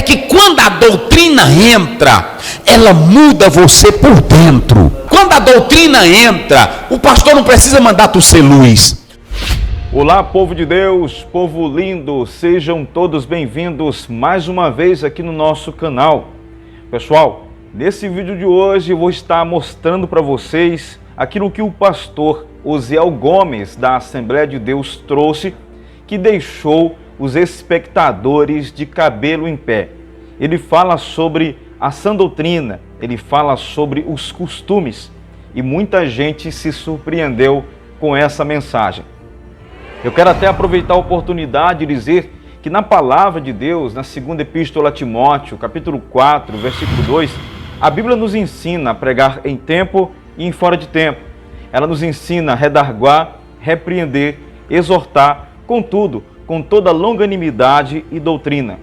que quando a doutrina entra, ela muda você por dentro. Quando a doutrina entra, o pastor não precisa mandar tu ser luz. Olá, povo de Deus, povo lindo, sejam todos bem-vindos mais uma vez aqui no nosso canal. Pessoal, nesse vídeo de hoje eu vou estar mostrando para vocês aquilo que o pastor Osiel Gomes da Assembleia de Deus trouxe, que deixou os espectadores de cabelo em pé. Ele fala sobre a sã doutrina, ele fala sobre os costumes, e muita gente se surpreendeu com essa mensagem. Eu quero até aproveitar a oportunidade de dizer que na palavra de Deus, na segunda epístola a Timóteo, capítulo 4, versículo 2, a Bíblia nos ensina a pregar em tempo e em fora de tempo. Ela nos ensina a redarguar, repreender, exortar, contudo, com toda longanimidade e doutrina.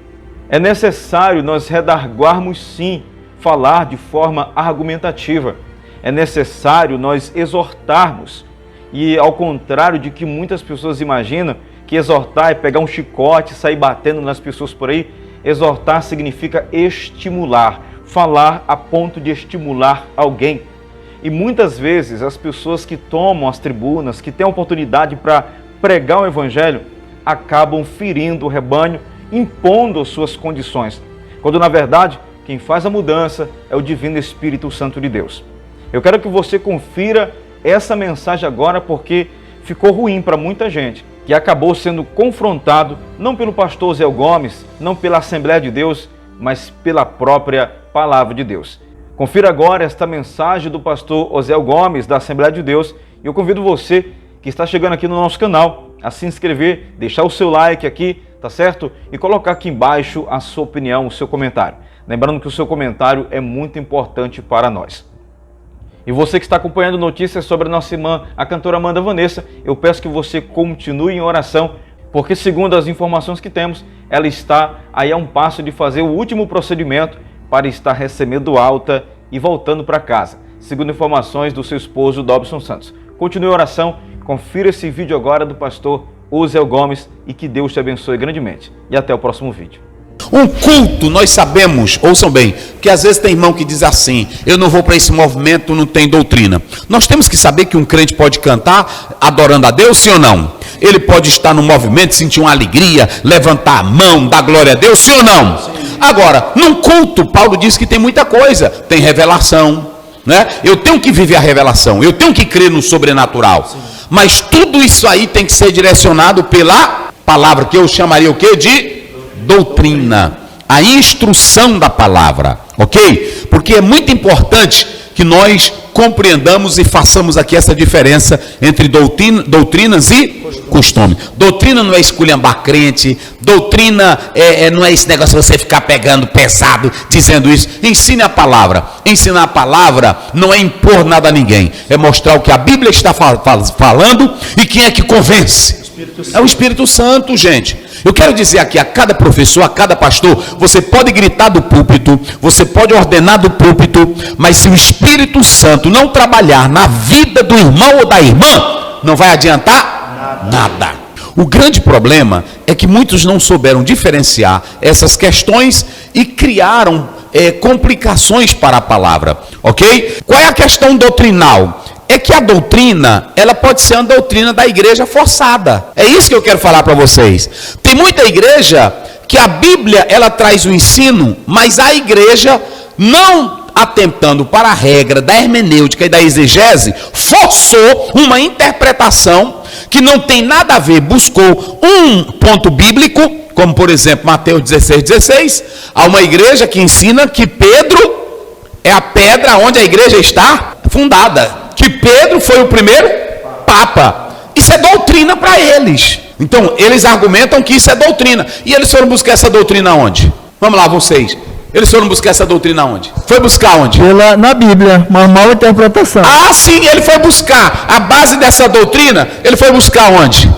É necessário nós redarguarmos sim, falar de forma argumentativa. É necessário nós exortarmos. E ao contrário de que muitas pessoas imaginam, que exortar é pegar um chicote e sair batendo nas pessoas por aí, exortar significa estimular, falar a ponto de estimular alguém. E muitas vezes as pessoas que tomam as tribunas, que têm a oportunidade para pregar o evangelho, acabam ferindo o rebanho, impondo suas condições, quando na verdade quem faz a mudança é o Divino Espírito Santo de Deus. Eu quero que você confira essa mensagem agora, porque ficou ruim para muita gente, que acabou sendo confrontado não pelo pastor Osiel Gomes, não pela Assembleia de Deus, mas pela própria Palavra de Deus. Confira agora esta mensagem do pastor Osiel Gomes da Assembleia de Deus, e eu convido você que está chegando aqui no nosso canal a se inscrever, deixar o seu like aqui, tá certo? E colocar aqui embaixo a sua opinião, o seu comentário. Lembrando que o seu comentário é muito importante para nós. E você que está acompanhando notícias sobre a nossa irmã, a cantora Amanda Vanessa, eu peço que você continue em oração, porque segundo as informações que temos, ela está aí a um passo de fazer o último procedimento para estar recebendo alta e voltando para casa, segundo informações do seu esposo Dobson Santos. Continue em oração, confira esse vídeo agora do pastor Osiel Gomes e que Deus te abençoe grandemente. E até o próximo vídeo. Um culto, nós sabemos, ouçam bem, que às vezes tem irmão que diz assim: eu não vou para esse movimento, não tem doutrina. Nós temos que saber que um crente pode cantar adorando a Deus, sim ou não? Ele pode estar no movimento, sentir uma alegria, levantar a mão, dar glória a Deus, sim ou não? Sim. Agora, num culto, Paulo diz que tem muita coisa, tem revelação, né? Eu tenho que viver a revelação, eu tenho que crer no sobrenatural. Sim. Mas tudo isso aí tem que ser direcionado pela palavra, que eu chamaria o quê? De doutrina, a instrução da palavra, ok? Porque é muito importante que nós compreendamos e façamos aqui essa diferença entre doutrinas e costume. Doutrina não é esculhambar crente, doutrina não é esse negócio de você ficar pegando pesado, dizendo isso. Ensine a palavra. Ensinar a palavra não é impor nada a ninguém, é mostrar o que a Bíblia está falando e quem é que convence. É o Espírito Santo, gente. Eu quero dizer aqui a cada professor, a cada pastor, você pode gritar do púlpito, você pode ordenar do púlpito, mas se o Espírito Santo não trabalhar na vida do irmão ou da irmã, não vai adiantar nada. O grande problema é que muitos não souberam diferenciar essas questões e criaram complicações para a palavra, ok? Qual é a questão doutrinal? É que a doutrina, ela pode ser uma doutrina da igreja forçada. É isso que eu quero falar para vocês. Tem muita igreja que a Bíblia, ela traz o ensino, mas a igreja, não atentando para a regra da hermenêutica e da exegese, forçou uma interpretação que não tem nada a ver, buscou um ponto bíblico, como por exemplo Mateus 16:16, há uma igreja que ensina que Pedro é a pedra onde a igreja está fundada. Que Pedro foi o primeiro papa. Isso é doutrina para eles. Então, eles argumentam que isso é doutrina. E eles foram buscar essa doutrina onde? Vamos lá, vocês. Eles foram buscar essa doutrina onde? Foi buscar onde? Na Bíblia, uma mal interpretação. Ah, sim, ele foi buscar. A base dessa doutrina, ele foi buscar onde?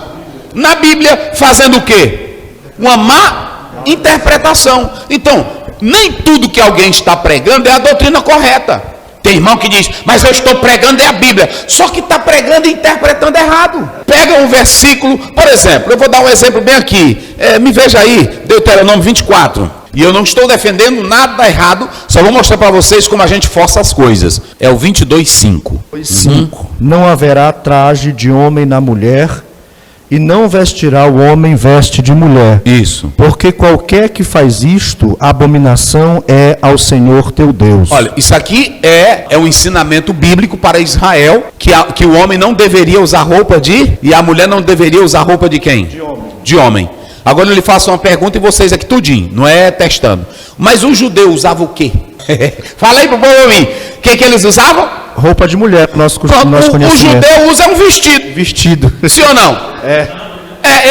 Na Bíblia, fazendo o quê? Uma má interpretação. Então, nem tudo que alguém está pregando é a doutrina correta. Tem irmão que diz, mas eu estou pregando é a Bíblia. Só que está pregando e interpretando errado. Pega um versículo, por exemplo, eu vou dar um exemplo bem aqui. Me veja aí, Deuteronômio 24. E eu não estou defendendo nada errado, só vou mostrar para vocês como a gente força as coisas. É o 22:5. 5. Não haverá traje de homem na mulher, e não vestirá o homem veste de mulher. Isso. Porque qualquer que faz isto, abominação é ao Senhor teu Deus. Olha, isso aqui é um ensinamento bíblico para Israel, que o homem não deveria usar roupa e a mulher não deveria usar roupa de quem? De homem. Agora eu lhe faço uma pergunta e vocês aqui tudinho, não é testando. Mas o judeu usava o quê? Fala aí pro povo mim. O que eles usavam? Roupa de mulher, nosso conhecimento. O judeu usa um vestido. Vestido. Sim ou não?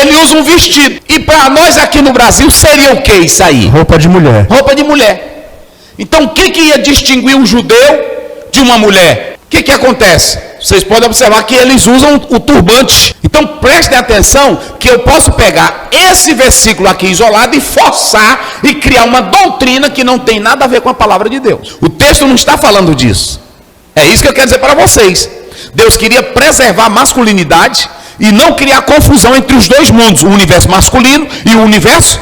Ele usa um vestido. E para nós aqui no Brasil seria o que isso aí? Roupa de mulher. Roupa de mulher. Então o que ia distinguir um judeu de uma mulher? O que acontece? Vocês podem observar que eles usam o turbante. Então prestem atenção que eu posso pegar esse versículo aqui isolado e forçar e criar uma doutrina que não tem nada a ver com a palavra de Deus. O texto não está falando disso. É isso que eu quero dizer para vocês. Deus queria preservar a masculinidade e não criar confusão entre os dois mundos, o universo masculino e o universo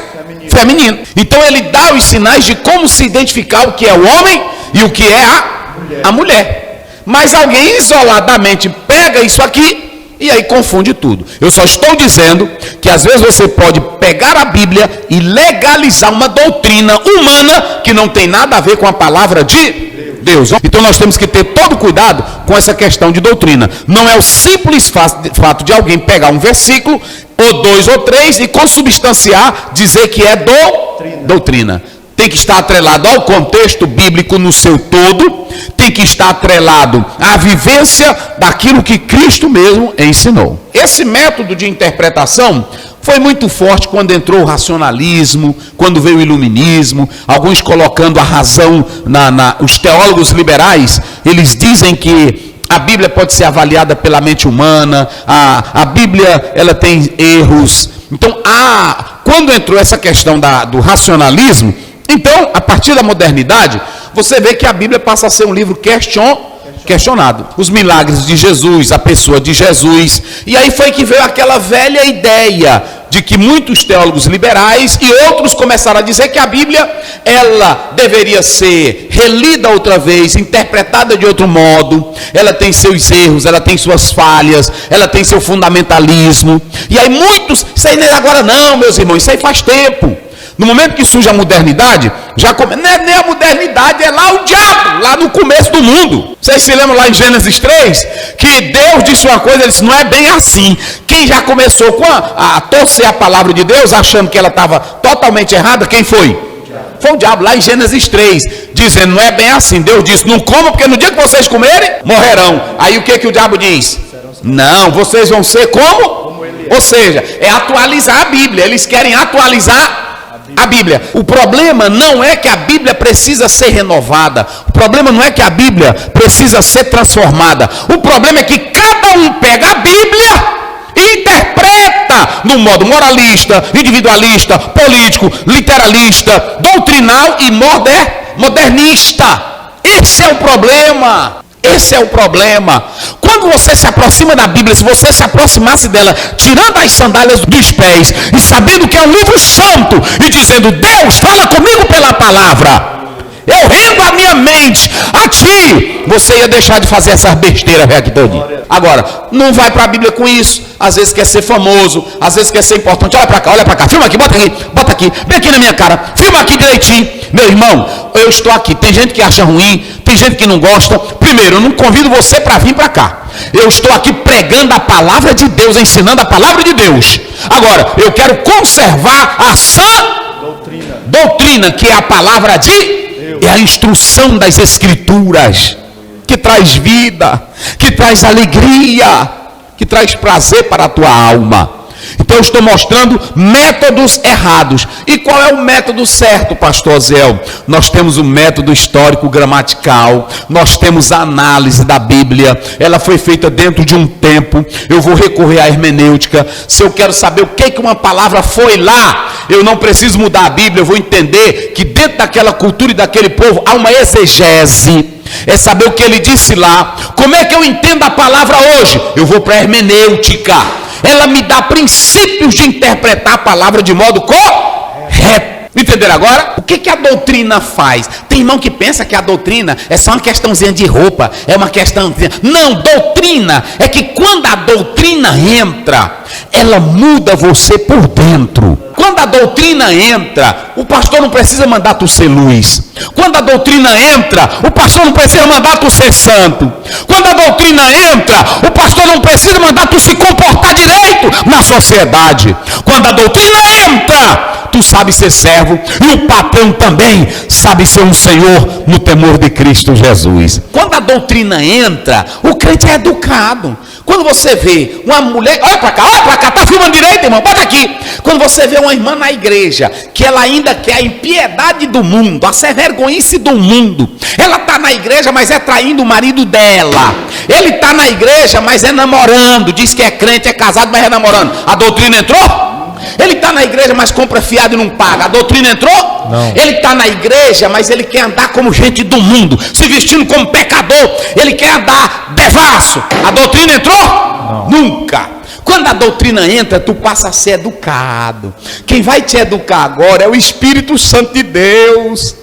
feminino. Então ele dá os sinais de como se identificar o que é o homem e o que é a mulher. Mas alguém isoladamente pega isso aqui e aí confunde tudo. Eu só estou dizendo que às vezes você pode pegar a Bíblia e legalizar uma doutrina humana que não tem nada a ver com a palavra de Deus. Então nós temos que ter todo cuidado com essa questão de doutrina. Não é o simples fato de alguém pegar um versículo, ou 2 ou 3, e consubstanciar, dizer que é doutrina. Tem que estar atrelado ao contexto bíblico no seu todo, tem que estar atrelado à vivência daquilo que Cristo mesmo ensinou. Esse método de interpretação foi muito forte quando entrou o racionalismo, quando veio o iluminismo, alguns colocando a razão os teólogos liberais, eles dizem que a Bíblia pode ser avaliada pela mente humana, a Bíblia ela tem erros. Então, quando entrou essa questão do racionalismo, então, a partir da modernidade, você vê que a Bíblia passa a ser um livro questionado. Os milagres de Jesus, a pessoa de Jesus. E aí foi que veio aquela velha ideia de que muitos teólogos liberais e outros começaram a dizer que a Bíblia, ela deveria ser relida outra vez, interpretada de outro modo. Ela tem seus erros, ela tem suas falhas, ela tem seu fundamentalismo. E aí muitos, isso aí não é agora não, meus irmãos, isso aí faz tempo. No momento que surge a modernidade, não é nem a modernidade, é lá o diabo, lá no começo do mundo. Vocês se lembram lá em Gênesis 3? Que Deus disse uma coisa, ele disse, não é bem assim. Quem já começou a torcer a palavra de Deus, achando que ela estava totalmente errada, quem foi? Foi o diabo, lá em Gênesis 3, dizendo, não é bem assim. Deus disse, não comam, porque no dia que vocês comerem, morrerão. Aí o que o diabo diz? Não, vocês vão ser como? Ou seja, é atualizar a Bíblia. Eles querem atualizar a Bíblia. O problema não é que a Bíblia precisa ser renovada. O problema não é que a Bíblia precisa ser transformada. O problema é que cada um pega a Bíblia e interpreta no modo moralista, individualista, político, literalista, doutrinal e modernista. Esse é o problema. Esse é o problema. Quando você se aproxima da Bíblia, se você se aproximasse dela, tirando as sandálias dos pés e sabendo que é um livro santo e dizendo, Deus, fala comigo pela palavra, eu rendo a minha mente a ti, você ia deixar de fazer essas besteiras aqui todinho. Agora, não vai para a Bíblia com isso. Às vezes quer ser famoso, às vezes quer ser importante. Olha para cá, filma aqui, bota aqui, bem aqui na minha cara, filma aqui direitinho. Meu irmão, eu estou aqui. Tem gente que acha ruim, tem gente que não gosta. Primeiro, eu não convido você para vir para cá. Eu estou aqui pregando a palavra de Deus, ensinando a palavra de Deus. Agora, eu quero conservar a sã doutrina, que é a palavra de Deus. É a instrução das Escrituras, que traz vida, que traz alegria, que traz prazer para a tua alma. Então eu estou mostrando métodos errados. E qual é o método certo, pastor Zéu? Nós temos o método histórico gramatical, nós temos a análise da Bíblia, ela foi feita dentro de um tempo. Eu vou recorrer à hermenêutica. Se eu quero saber o que uma palavra foi lá, eu não preciso mudar a Bíblia, eu vou entender que dentro daquela cultura e daquele povo há uma exegese. É saber o que ele disse lá. Como é que eu entendo a palavra hoje? Eu vou para a hermenêutica. Ela me dá princípios de interpretar a palavra de modo correto. Entenderam agora? O que a doutrina faz? Tem irmão que pensa que a doutrina é só uma questãozinha de roupa, é uma questãozinha. Não, doutrina é que quando a doutrina entra, ela muda você por dentro. Quando a doutrina entra, o pastor não precisa mandar tu ser luz. Quando a doutrina entra, o pastor não precisa mandar tu ser santo. Quando a doutrina entra, o pastor não precisa mandar tu se comportar direito na sociedade. Quando a doutrina entra, tu sabe ser servo, e o patrão também sabe ser um senhor no temor de Cristo Jesus. Quando a doutrina entra, o crente é educado. Quando você vê uma mulher, olha para cá, tá filmando direito, irmão, bota aqui. Quando você vê uma irmã na igreja, que ela ainda quer a impiedade do mundo, a servergonhice do mundo, ela está na igreja, mas é traindo o marido dela. Ele está na igreja, mas é namorando, diz que é crente, é casado, mas é namorando. A doutrina entrou? Ele está na igreja, mas compra fiado e não paga. A doutrina entrou? Não. Ele está na igreja, mas ele quer andar como gente do mundo, se vestindo como pecador. Ele quer andar devasso. A doutrina entrou? Não. Nunca. Quando a doutrina entra, tu passa a ser educado. Quem vai te educar agora é o Espírito Santo de Deus.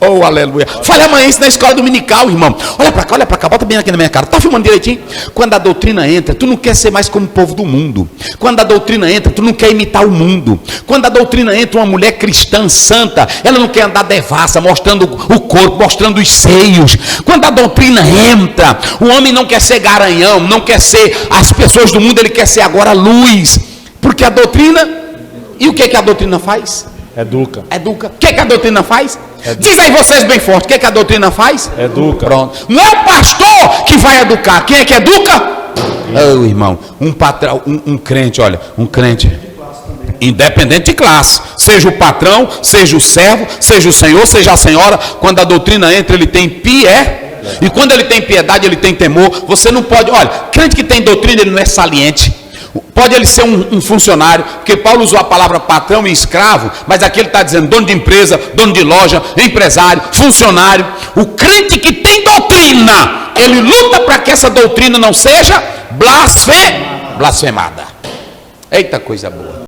Oh, aleluia. Fale amanhã isso na escola dominical, irmão. Olha pra cá, bota bem aqui na minha cara. Tá filmando direitinho? Quando a doutrina entra, tu não quer ser mais como o povo do mundo. Quando a doutrina entra, tu não quer imitar o mundo. Quando a doutrina entra, uma mulher cristã santa, ela não quer andar devassa, mostrando o corpo, mostrando os seios. Quando a doutrina entra, o homem não quer ser garanhão, não quer ser as pessoas do mundo, ele quer ser agora luz. Porque a doutrina, e o que a doutrina faz? Educa. Educa. O que a doutrina faz? Educa. Diz aí vocês bem forte, o que a doutrina faz? Educa. Pronto. Não é o pastor que vai educar. Quem é que educa? Oh, irmão, um patrão, um crente, olha, um crente independente de classe, seja o patrão, seja o servo, seja o senhor, seja a senhora, quando a doutrina entra, ele tem e quando ele tem piedade, ele tem temor. Você não pode, olha, crente que tem doutrina, ele não é saliente. Pode ele ser um funcionário, porque Paulo usou a palavra patrão e escravo, mas aqui ele está dizendo dono de empresa, dono de loja, empresário, funcionário. O crente que tem doutrina, ele luta para que essa doutrina não seja blasfemada. Eita coisa boa.